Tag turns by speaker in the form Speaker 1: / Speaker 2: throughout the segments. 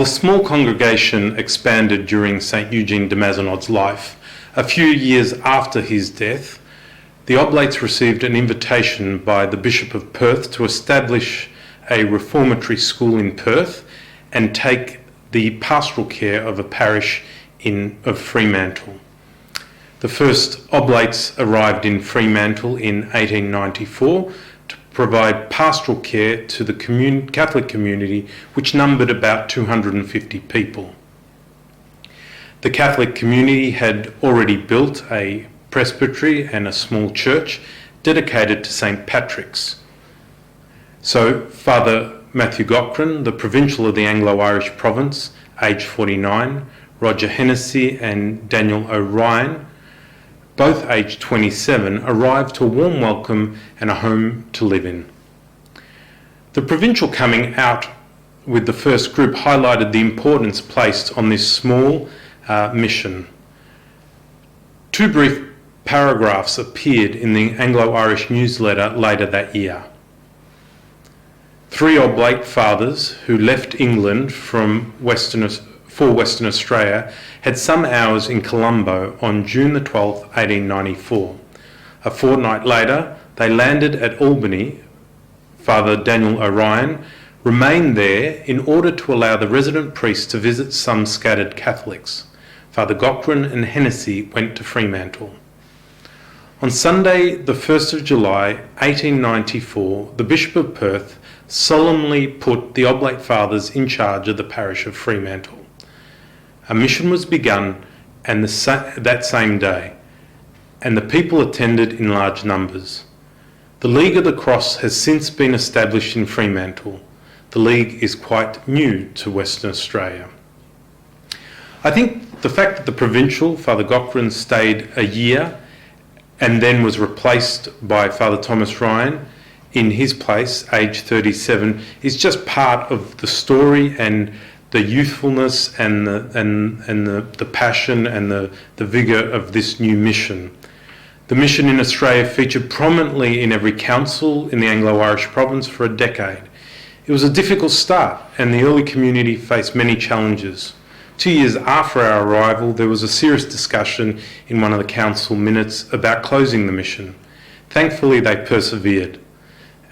Speaker 1: the small congregation expanded during St. Eugene de Mazenod's life, a few years after his death, the Oblates received an invitation by the Bishop of Perth to establish a reformatory school in Perth and take the pastoral care of a parish of Fremantle. The first Oblates arrived in Fremantle in 1894 to provide pastoral care to the Catholic community, which numbered about 250 people. The Catholic community had already built a presbytery and a small church dedicated to St. Patrick's. So Father Matthew Cochrane, the provincial of the Anglo-Irish province, aged 49, Roger Hennessy and Daniel O'Ryan, both aged 27, arrived to a warm welcome and a home to live in. The provincial coming out with the first group highlighted the importance placed on this small mission. Two brief paragraphs appeared in the Anglo-Irish newsletter later that year. Three Oblate fathers who left England for Western Australia had some hours in Colombo on June the 12th, 1894. A fortnight later, they landed at Albany. Father Daniel O'Ryan remained there in order to allow the resident priests to visit some scattered Catholics. Father Cochrane and Hennessy went to Fremantle. On Sunday, the 1st of July, 1894, the Bishop of Perth solemnly put the Oblate Fathers in charge of the parish of Fremantle. A mission was begun that same day, and the people attended in large numbers. The League of the Cross has since been established in Fremantle. The League is quite new to Western Australia. I think the fact that the provincial, Father Cochrane, stayed a year and then was replaced by Father Thomas Ryan in his place, aged 37, is just part of the story and the youthfulness and the passion and the vigour of this new mission. The mission in Australia featured prominently in every council in the Anglo-Irish province for a decade. It was a difficult start, and the early community faced many challenges. 2 years after our arrival, there was a serious discussion in one of the council minutes about closing the mission. Thankfully, they persevered,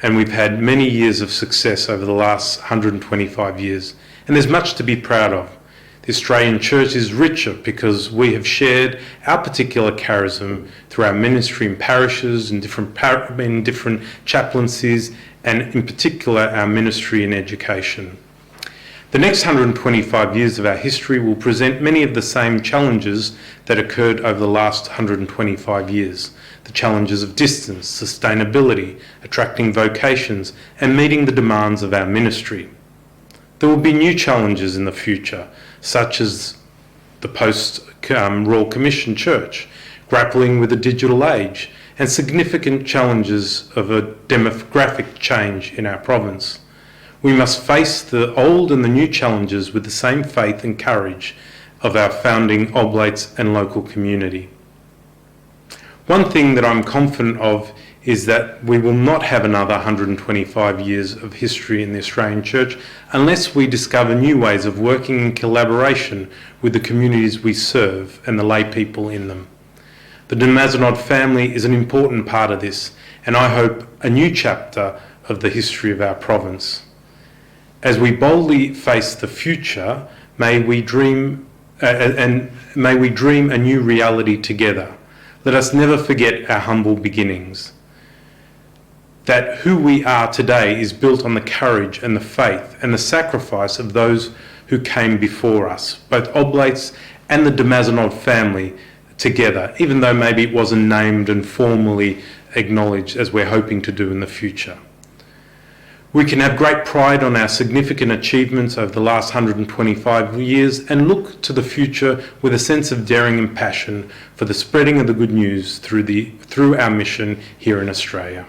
Speaker 1: and we've had many years of success over the last 125 years. And there's much to be proud of. The Australian Church is richer because we have shared our particular charism through our ministry in parishes, in different chaplaincies, and in particular our ministry in education. The next 125 years of our history will present many of the same challenges that occurred over the last 125 years. The challenges of distance, sustainability, attracting vocations, and meeting the demands of our ministry. There will be new challenges in the future, such as the post-Royal Commission Church, grappling with the digital age, and significant challenges of a demographic change in our province. We must face the old and the new challenges with the same faith and courage of our founding Oblates and local community. One thing that I'm confident of is that we will not have another 125 years of history in the Australian Church unless we discover new ways of working in collaboration with the communities we serve and the lay people in them. The de Mazenod family is an important part of this, and I hope a new chapter of the history of our province. As we boldly face the future, may we dream a new reality together. Let us never forget our humble beginnings. That who we are today is built on the courage and the faith and the sacrifice of those who came before us, both Oblates and the de Mazenod family together, even though maybe it wasn't named and formally acknowledged as we're hoping to do in the future. We can have great pride on our significant achievements over the last 125 years and look to the future with a sense of daring and passion for the spreading of the good news through our mission here in Australia.